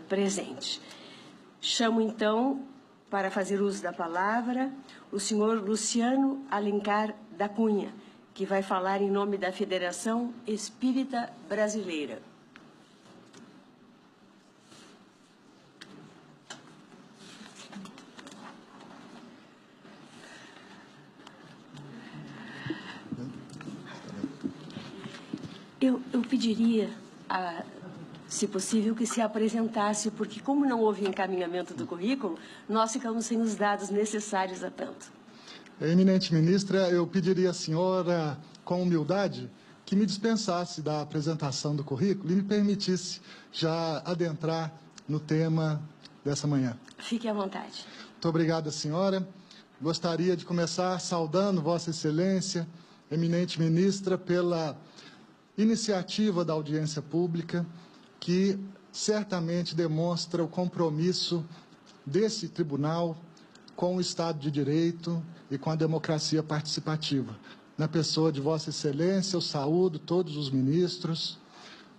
presente. Chamo, então, para fazer uso da palavra, o senhor Luciano Alencar da Cunha, que vai falar em nome da Federação Espírita Brasileira. Eu pediria, se possível, que se apresentasse, porque como não houve encaminhamento do currículo, nós ficamos sem os dados necessários a tanto. Eminente ministra, eu pediria à senhora, com humildade, que me dispensasse da apresentação do currículo e me permitisse já adentrar no tema dessa manhã. Fique à vontade. Muito obrigado, senhora. Gostaria de começar saudando Vossa Excelência, eminente ministra, pela iniciativa da audiência pública, que certamente demonstra o compromisso desse tribunal com o Estado de Direito e com a democracia participativa. Na pessoa de Vossa Excelência, eu saúdo todos os ministros,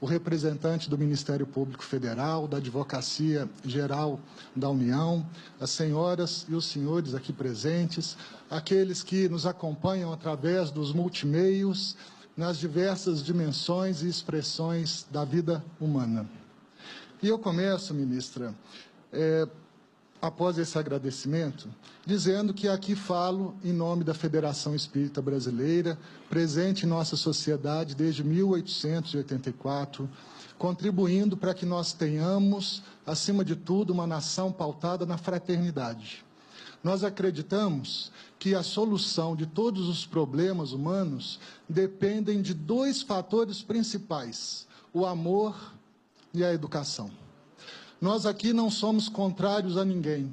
o representante do Ministério Público Federal, da Advocacia Geral da União, as senhoras e os senhores aqui presentes, aqueles que nos acompanham através dos multimeios, nas diversas dimensões e expressões da vida humana. E eu começo, ministra, após esse agradecimento, dizendo que aqui falo em nome da Federação Espírita Brasileira, presente em nossa sociedade desde 1884, contribuindo para que nós tenhamos, acima de tudo, uma nação pautada na fraternidade. Nós acreditamos que a solução de todos os problemas humanos dependem de dois fatores principais: o amor e a educação. Nós aqui não somos contrários a ninguém.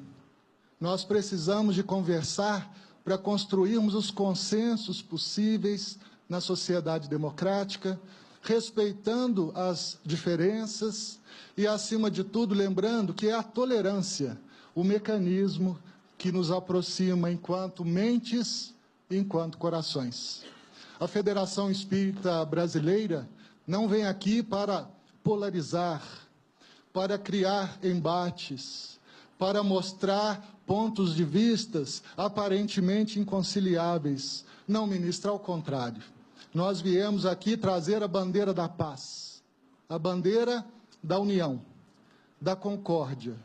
Nós precisamos de conversar para construirmos os consensos possíveis na sociedade democrática, respeitando as diferenças e, acima de tudo, lembrando que é a tolerância o mecanismo que nos aproxima enquanto mentes e enquanto corações. A Federação Espírita Brasileira não vem aqui para polarizar, para criar embates, para mostrar pontos de vistas aparentemente inconciliáveis. Não, ministra, ao contrário. Nós viemos aqui trazer a bandeira da paz, a bandeira da união, da concórdia,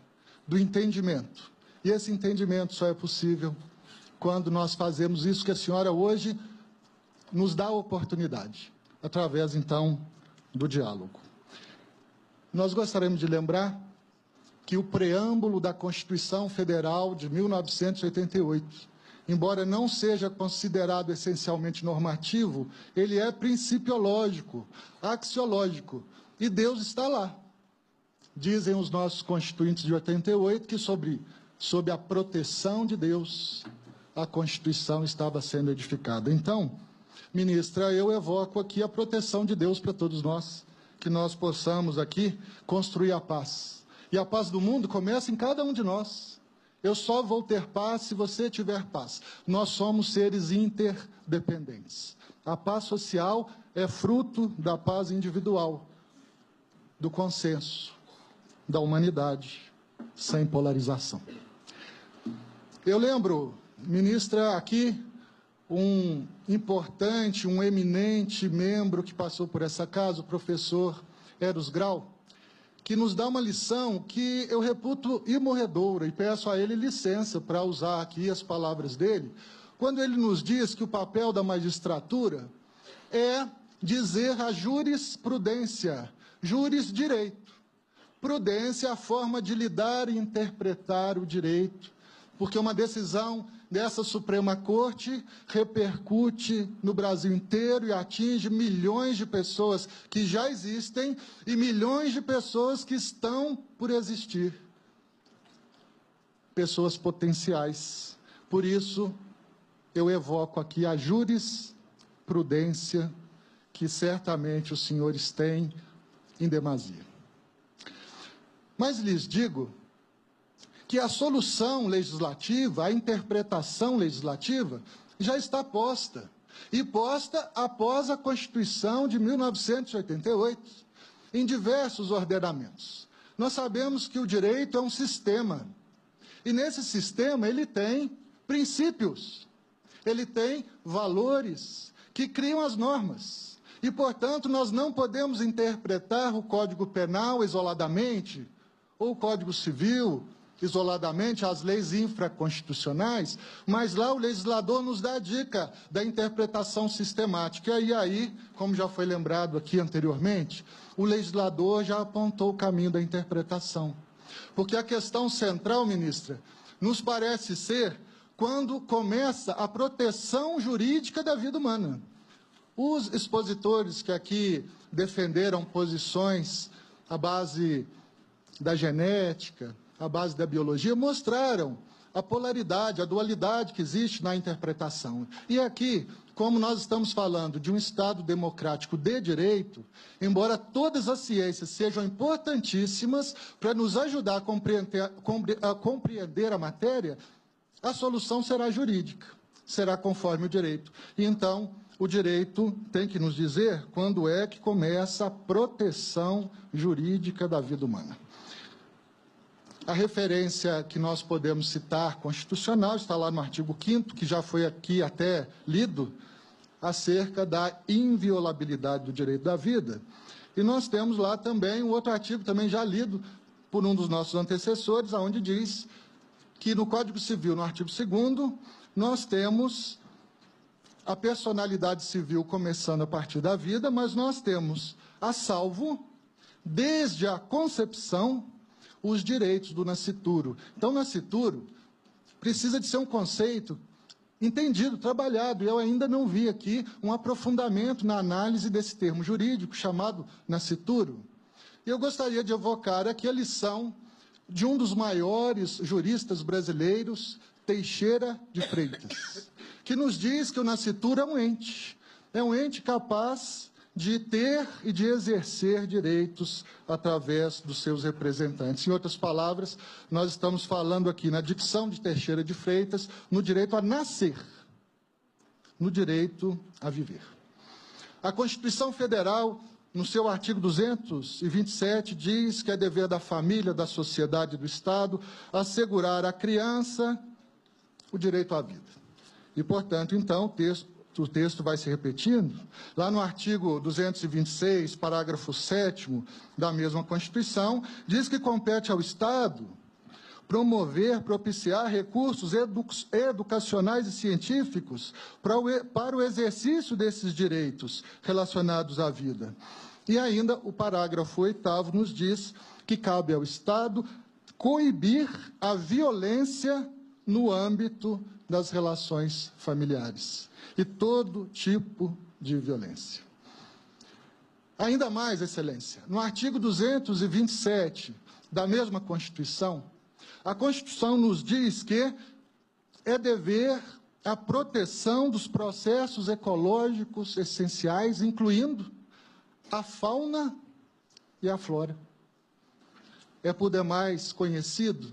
do entendimento. E esse entendimento só é possível quando nós fazemos isso que a senhora hoje nos dá a oportunidade, através, então, do diálogo. Nós gostaríamos de lembrar que o preâmbulo da Constituição Federal de 1988, embora não seja considerado essencialmente normativo, ele é principiológico, axiológico, e Deus está lá. Dizem os nossos constituintes de 88 que sob a proteção de Deus, a Constituição estava sendo edificada. Então, ministra, eu evoco aqui a proteção de Deus para todos nós, que nós possamos aqui construir a paz. E a paz do mundo começa em cada um de nós. Eu só vou ter paz se você tiver paz. Nós somos seres interdependentes. A paz social é fruto da paz individual, do consenso, da humanidade, sem polarização. Eu lembro, ministra, aqui um importante, um eminente membro que passou por essa casa, o professor Eros Grau, que nos dá uma lição que eu reputo imorredoura, e peço a ele licença para usar aqui as palavras dele, quando ele nos diz que o papel da magistratura é dizer a jurisprudência, jurisdireito. Prudência é a forma de lidar e interpretar o direito, porque uma decisão dessa Suprema Corte repercute no Brasil inteiro e atinge milhões de pessoas que já existem e milhões de pessoas que estão por existir. Pessoas potenciais. Por isso, eu evoco aqui a jurisprudência que certamente os senhores têm em demasia. Mas lhes digo que a solução legislativa, a interpretação legislativa, já está posta. E posta após a Constituição de 1988, em diversos ordenamentos. Nós sabemos que o direito é um sistema, e nesse sistema ele tem princípios, ele tem valores que criam as normas. E, portanto, nós não podemos interpretar o Código Penal isoladamente, ou o Código Civil isoladamente, as leis infraconstitucionais, mas lá o legislador nos dá a dica da interpretação sistemática. E aí, como já foi lembrado aqui anteriormente, o legislador já apontou o caminho da interpretação. Porque a questão central, ministra, nos parece ser quando começa a proteção jurídica da vida humana. Os expositores que aqui defenderam posições à base da genética, à base da biologia, mostraram a polaridade, a dualidade que existe na interpretação. E aqui, como nós estamos falando de um Estado democrático de direito, embora todas as ciências sejam importantíssimas para nos ajudar a compreender a matéria, a solução será jurídica, será conforme o direito. E então, o direito tem que nos dizer quando é que começa a proteção jurídica da vida humana. A referência que nós podemos citar constitucional está lá no artigo 5º, que já foi aqui até lido, acerca da inviolabilidade do direito da vida. E nós temos lá também um outro artigo, também já lido por um dos nossos antecessores, onde diz que no Código Civil, no artigo 2º, nós temos a personalidade civil começando a partir da vida, mas nós temos a salvo, desde a concepção, os direitos do nascituro. Então, nascituro precisa de ser um conceito entendido, trabalhado, e eu ainda não vi aqui um aprofundamento na análise desse termo jurídico chamado nascituro. E eu gostaria de evocar aqui a lição de um dos maiores juristas brasileiros, Teixeira de Freitas, que nos diz que o nascituro é um ente capaz de ter e de exercer direitos através dos seus representantes. Em outras palavras, nós estamos falando aqui na dicção de Teixeira de Freitas, no direito a nascer, no direito a viver. A Constituição Federal, no seu artigo 227, diz que é dever da família, da sociedade e do Estado assegurar à criança o direito à vida. E, portanto, então, o texto vai se repetindo. Lá no artigo 226, parágrafo 7º da mesma Constituição, diz que compete ao Estado promover, propiciar recursos educacionais e científicos para o exercício desses direitos relacionados à vida. E ainda o parágrafo 8º nos diz que cabe ao Estado coibir a violência no âmbito das relações familiares e todo tipo de violência. Ainda mais, Excelência, no artigo 227 da mesma Constituição, a Constituição nos diz que é dever a proteção dos processos ecológicos essenciais, incluindo a fauna e a flora. É por demais conhecido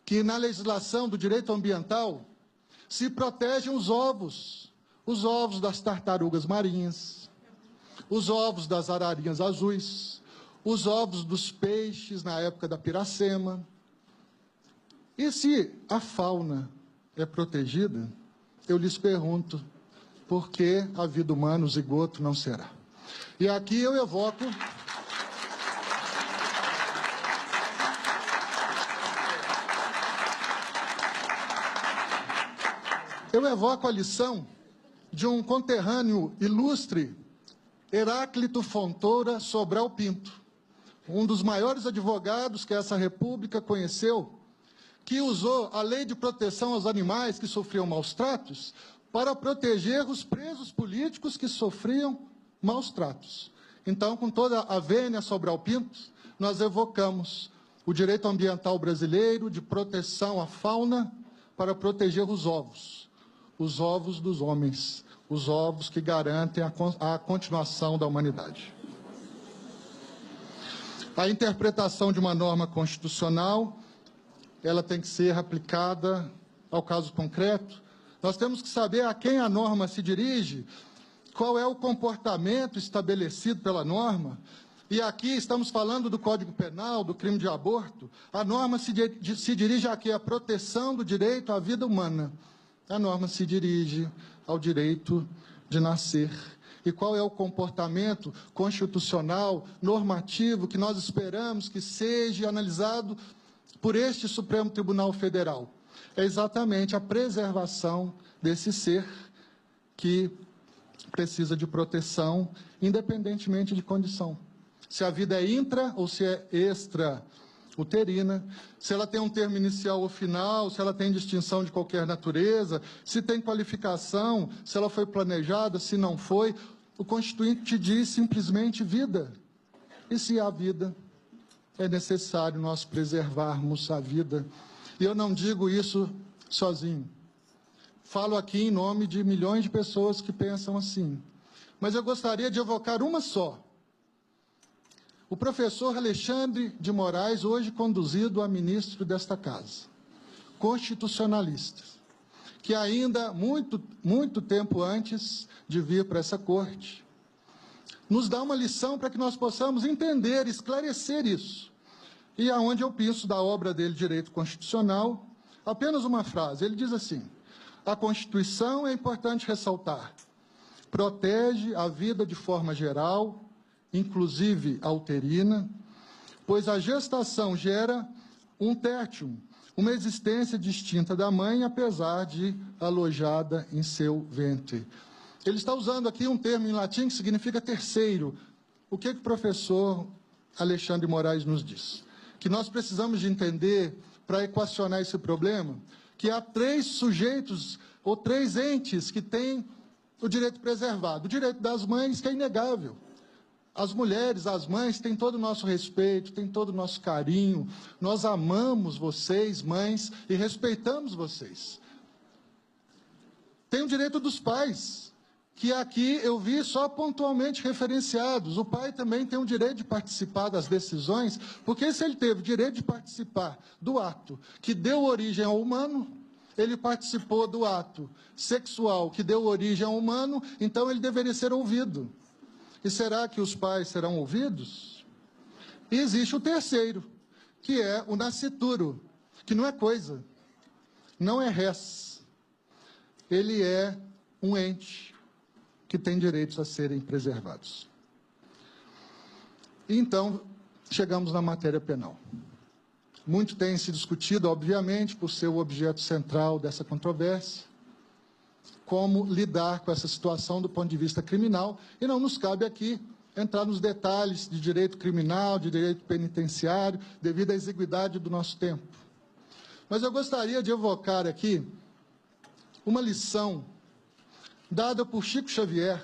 que na legislação do direito ambiental se protegem os ovos das tartarugas marinhas, os ovos das ararinhas azuis, os ovos dos peixes na época da piracema. E se a fauna é protegida, eu lhes pergunto, por que a vida humana, o zigoto, não será? E aqui eu evoco a lição de um conterrâneo ilustre, Heráclito Fontoura Sobral Pinto, um dos maiores advogados que essa república conheceu, que usou a lei de proteção aos animais que sofriam maus tratos para proteger os presos políticos que sofriam maus tratos. Então, com toda a vênia Sobral Pinto, nós evocamos o direito ambiental brasileiro de proteção à fauna para proteger os ovos dos homens, os ovos que garantem a continuação da humanidade. A interpretação de uma norma constitucional, ela tem que ser aplicada ao caso concreto. Nós temos que saber a quem a norma se dirige, qual é o comportamento estabelecido pela norma, e aqui estamos falando do Código Penal, do crime de aborto, a norma se dirige aqui à proteção do direito à vida humana. A norma se dirige ao direito de nascer. E qual é o comportamento constitucional, normativo, que nós esperamos que seja analisado por este Supremo Tribunal Federal? É exatamente a preservação desse ser que precisa de proteção, independentemente de condição. Se a vida é intra ou se é extra-uterina, se ela tem um termo inicial ou final, se ela tem distinção de qualquer natureza, se tem qualificação, se ela foi planejada, se não foi. O Constituinte diz simplesmente vida. E se há vida, é necessário nós preservarmos a vida. E eu não digo isso sozinho. Falo aqui em nome de milhões de pessoas que pensam assim. Mas eu gostaria de evocar uma só. O professor Alexandre de Moraes, hoje conduzido a ministro desta casa, constitucionalista, que ainda muito tempo antes de vir para essa corte, nos dá uma lição para que nós possamos entender, esclarecer isso. E aonde eu penso da obra dele, Direito Constitucional, apenas uma frase. Ele diz assim: a Constituição, é importante ressaltar, protege a vida de forma geral, inclusive a uterina, pois a gestação gera um tertium, uma existência distinta da mãe, apesar de alojada em seu ventre. Ele está usando aqui um termo em latim que significa terceiro. O que o professor Alexandre de Moraes nos diz? Que nós precisamos de entender, para equacionar esse problema, que há 3 sujeitos ou 3 entes que têm o direito preservado. O direito das mães, que é inegável. As mulheres, as mães, têm todo o nosso respeito, têm todo o nosso carinho. Nós amamos vocês, mães, e respeitamos vocês. Tem o direito dos pais, que aqui eu vi só pontualmente referenciados. O pai também tem o direito de participar das decisões, porque se ele teve o direito de participar do ato que deu origem ao humano, ele participou do ato sexual que deu origem ao humano, então ele deveria ser ouvido. E será que os pais serão ouvidos? E existe o terceiro, que é o nascituro, que não é coisa, não é res. Ele é um ente que tem direitos a serem preservados. E então, chegamos na matéria penal. Muito tem se discutido, obviamente, por ser o objeto central dessa controvérsia, como lidar com essa situação do ponto de vista criminal, e não nos cabe aqui entrar nos detalhes de direito criminal, de direito penitenciário, devido à exiguidade do nosso tempo. Mas eu gostaria de evocar aqui uma lição dada por Chico Xavier,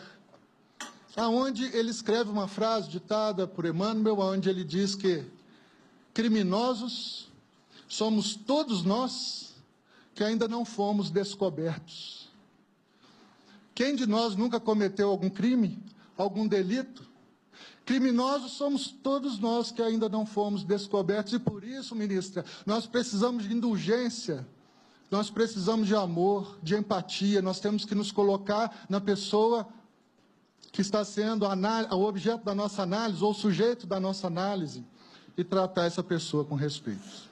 aonde ele escreve uma frase ditada por Emmanuel, onde ele diz que criminosos somos todos nós que ainda não fomos descobertos. Quem de nós nunca cometeu algum crime, algum delito? Criminosos somos todos nós que ainda não fomos descobertos, e por isso, ministra, nós precisamos de indulgência, nós precisamos de amor, de empatia, nós temos que nos colocar na pessoa que está sendo o objeto da nossa análise, ou o sujeito da nossa análise, e tratar essa pessoa com respeito.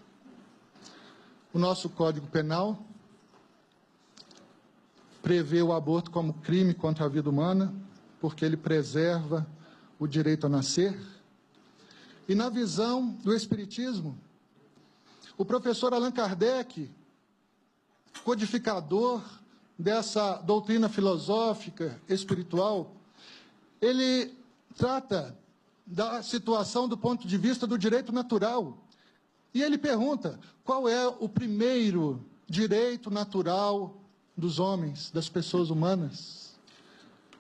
O nosso Código Penal prevê o aborto como crime contra a vida humana, porque ele preserva o direito a nascer. E na visão do Espiritismo, o professor Allan Kardec, codificador dessa doutrina filosófica, espiritual, ele trata da situação do ponto de vista do direito natural. E ele pergunta, qual é o primeiro direito natural dos homens, das pessoas humanas?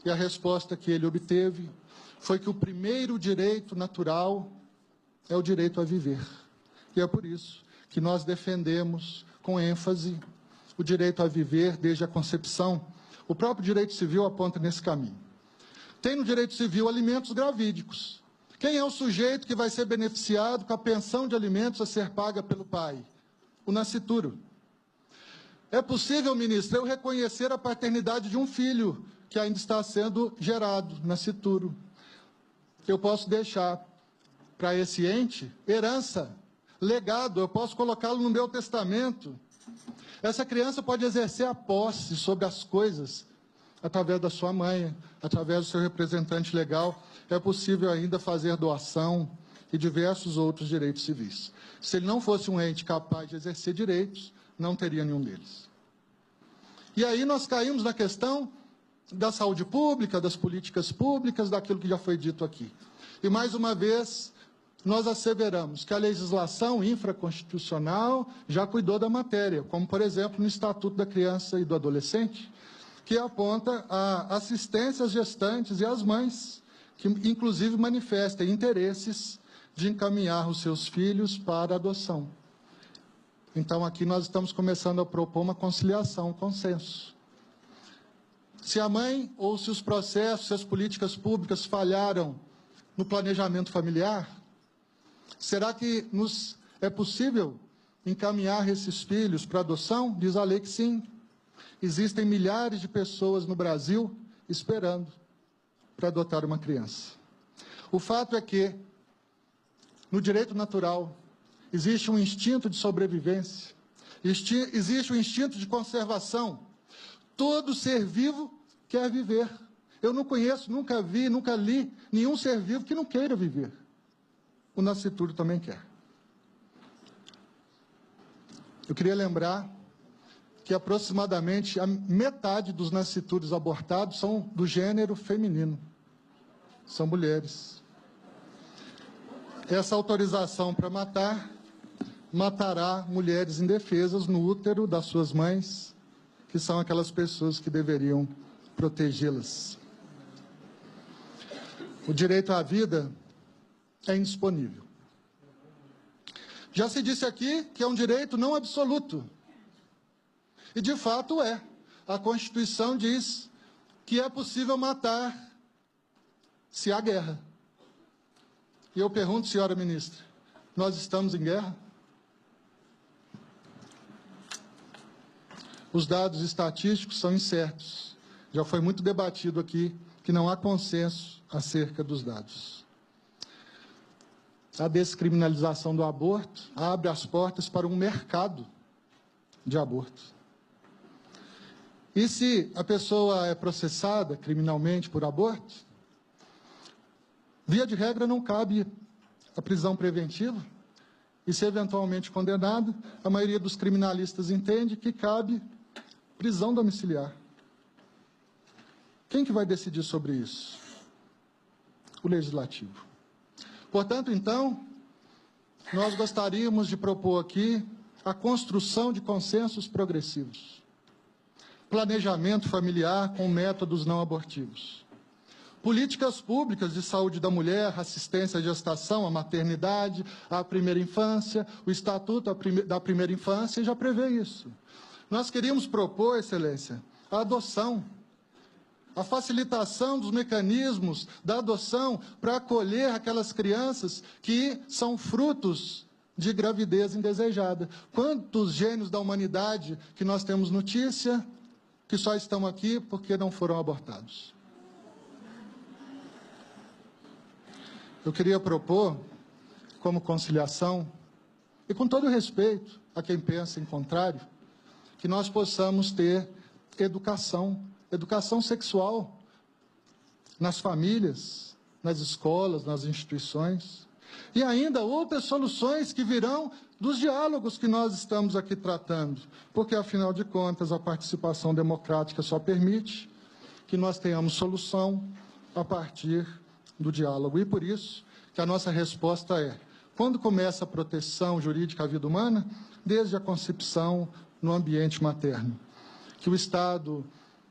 E a resposta que ele obteve foi que o primeiro direito natural é o direito a viver. E é por isso que nós defendemos com ênfase o direito a viver desde a concepção. O próprio direito civil aponta nesse caminho. Tem no direito civil alimentos gravídicos. Quem é o sujeito que vai ser beneficiado com a pensão de alimentos a ser paga pelo pai? O nascituro. É possível, ministro, eu reconhecer a paternidade de um filho que ainda está sendo gerado, nascituro. Eu posso deixar para esse ente herança, legado, eu posso colocá-lo no meu testamento. Essa criança pode exercer a posse sobre as coisas através da sua mãe, através do seu representante legal. É possível ainda fazer doação e diversos outros direitos civis. Se ele não fosse um ente capaz de exercer direitos, não teria nenhum deles. E aí nós caímos na questão da saúde pública, das políticas públicas, daquilo que já foi dito aqui. E, mais uma vez, nós asseveramos que a legislação infraconstitucional já cuidou da matéria, como, por exemplo, no Estatuto da Criança e do Adolescente, que aponta a assistência às gestantes e às mães, que, inclusive, manifestem interesses de encaminhar os seus filhos para a adoção. Então, aqui nós estamos começando a propor uma conciliação, um consenso. Se a mãe ou se os processos, se as políticas públicas falharam no planejamento familiar, será que é possível encaminhar esses filhos para adoção? Diz a lei que sim. Existem milhares de pessoas no Brasil esperando para adotar uma criança. O fato é que, no direito natural, existe um instinto de sobrevivência, existe um instinto de conservação. Todo ser vivo quer viver. Eu não conheço, nunca vi, nunca li nenhum ser vivo que não queira viver. O nascituro também quer. Eu queria lembrar que aproximadamente a metade dos nascituros abortados são do gênero feminino. São mulheres. Essa autorização para matar matará mulheres indefesas no útero das suas mães, que são aquelas pessoas que deveriam protegê-las. O direito à vida é indisponível. Já se disse aqui que é um direito não absoluto. E, de fato, é. A Constituição diz que é possível matar se há guerra. E eu pergunto, senhora ministra, nós estamos em guerra? Os dados estatísticos são incertos. Já foi muito debatido aqui que não há consenso acerca dos dados. A descriminalização do aborto abre as portas para um mercado de aborto. E se a pessoa é processada criminalmente por aborto, via de regra não cabe a prisão preventiva. E se eventualmente condenado, a maioria dos criminalistas entende que cabe prisão domiciliar. Quem que vai decidir sobre isso? O Legislativo. Portanto, então, nós gostaríamos de propor aqui a construção de consensos progressivos. Planejamento familiar com métodos não abortivos. Políticas públicas de saúde da mulher, assistência à gestação, à maternidade, à primeira infância. O Estatuto da Primeira Infância já prevê isso. Nós queríamos propor, Excelência, a adoção, a facilitação dos mecanismos da adoção para acolher aquelas crianças que são frutos de gravidez indesejada. Quantos gênios da humanidade que nós temos notícia que só estão aqui porque não foram abortados? Eu queria propor, como conciliação, e com todo respeito a quem pensa em contrário, que nós possamos ter educação sexual nas famílias, nas escolas, nas instituições, e ainda outras soluções que virão dos diálogos que nós estamos aqui tratando, porque, afinal de contas, a participação democrática só permite que nós tenhamos solução a partir do diálogo. E por isso que a nossa resposta é: quando começa a proteção jurídica à vida humana? Desde a concepção no ambiente materno. Que o Estado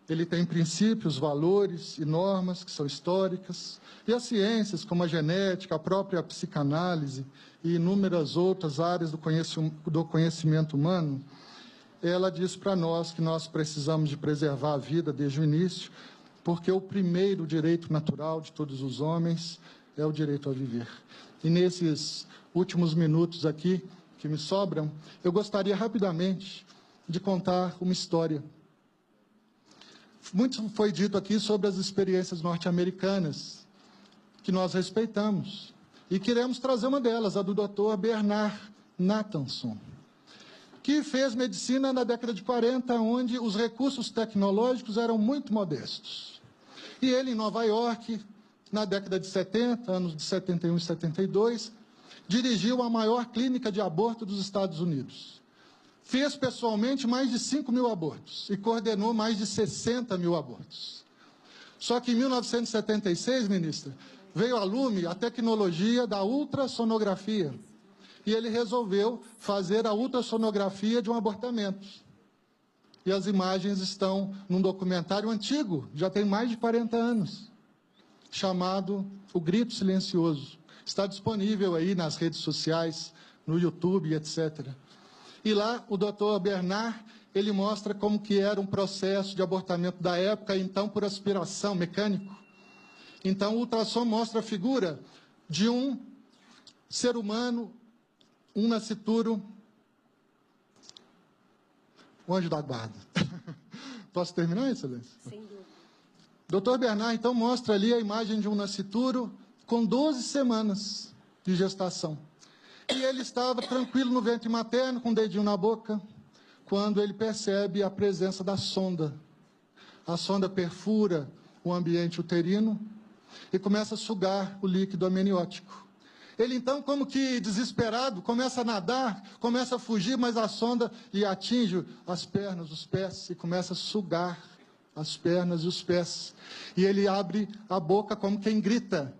ele tem princípios, valores e normas que são históricas, e as ciências, como a genética, a própria psicanálise e inúmeras outras áreas do conhecimento humano, ela diz para nós que nós precisamos de preservar a vida desde o início, porque o primeiro direito natural de todos os homens é o direito a viver. E nesses últimos minutos aqui que me sobram, eu gostaria rapidamente de contar uma história. Muito foi dito aqui sobre as experiências norte-americanas, que nós respeitamos. E queremos trazer uma delas, a do Dr. Bernard Nathanson, que fez medicina na década de 40, onde os recursos tecnológicos eram muito modestos. E ele, em Nova York, na década de 70, anos de 71 e 72, dirigiu a maior clínica de aborto dos Estados Unidos. Fez pessoalmente mais de 5 mil abortos e coordenou mais de 60 mil abortos. Só que em 1976, ministra, veio à lume a tecnologia da ultrassonografia. E ele resolveu fazer a ultrassonografia de um abortamento. E as imagens estão num documentário antigo, já tem mais de 40 anos, chamado O Grito Silencioso. Está disponível aí nas redes sociais, no YouTube, etc. E lá o Dr. Bernard, ele mostra como que era um processo de abortamento da época, então por aspiração, mecânico. Então o ultrassom mostra a figura de um ser humano, um nascituro, o anjo da guarda. Posso terminar, excelência? Sem dúvida. Dr. Bernard, então, mostra ali a imagem de um nascituro com 12 semanas de gestação. E ele estava tranquilo no ventre materno, com o dedinho na boca, quando ele percebe a presença da sonda. A sonda perfura o ambiente uterino e começa a sugar o líquido amniótico. Ele, então, como que desesperado, começa a nadar, começa a fugir, mas a sonda lhe atinge as pernas, os pés, e começa a sugar as pernas e os pés. E ele abre a boca como quem grita,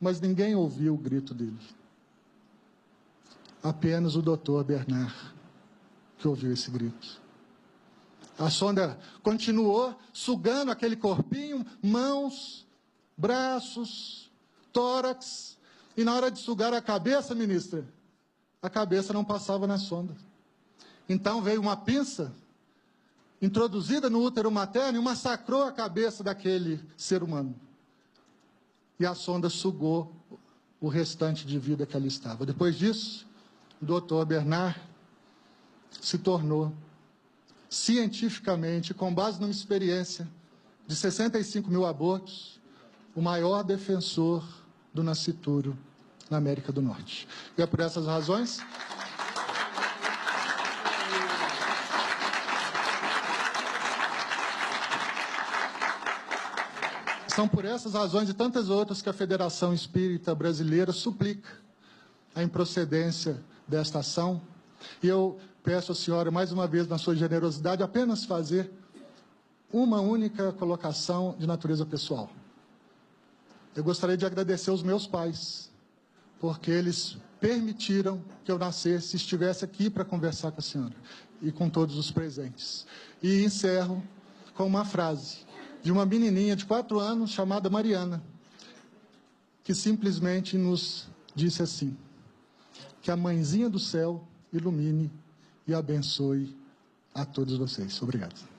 mas ninguém ouviu o grito dele. Apenas o Dr. Bernard que ouviu esse grito. A sonda continuou sugando aquele corpinho, mãos, braços, tórax, e na hora de sugar a cabeça, ministra, a cabeça não passava na sonda. Então veio uma pinça, introduzida no útero materno, e massacrou a cabeça daquele ser humano. E a sonda sugou o restante de vida que ali estava. Depois disso, o Dr. Bernard se tornou, cientificamente, com base numa experiência de 65 mil abortos, o maior defensor do nascituro na América do Norte. E é por essas razões são por essas razões e tantas outras que a Federação Espírita Brasileira suplica a improcedência desta ação. E eu peço à senhora, mais uma vez, na sua generosidade, apenas fazer uma única colocação de natureza pessoal. Eu gostaria de agradecer aos meus pais, porque eles permitiram que eu nascesse e estivesse aqui para conversar com a senhora e com todos os presentes. E encerro com uma frase de uma menininha de 4 anos chamada Mariana, que simplesmente nos disse assim: que a mãezinha do céu ilumine e abençoe a todos vocês. Obrigado.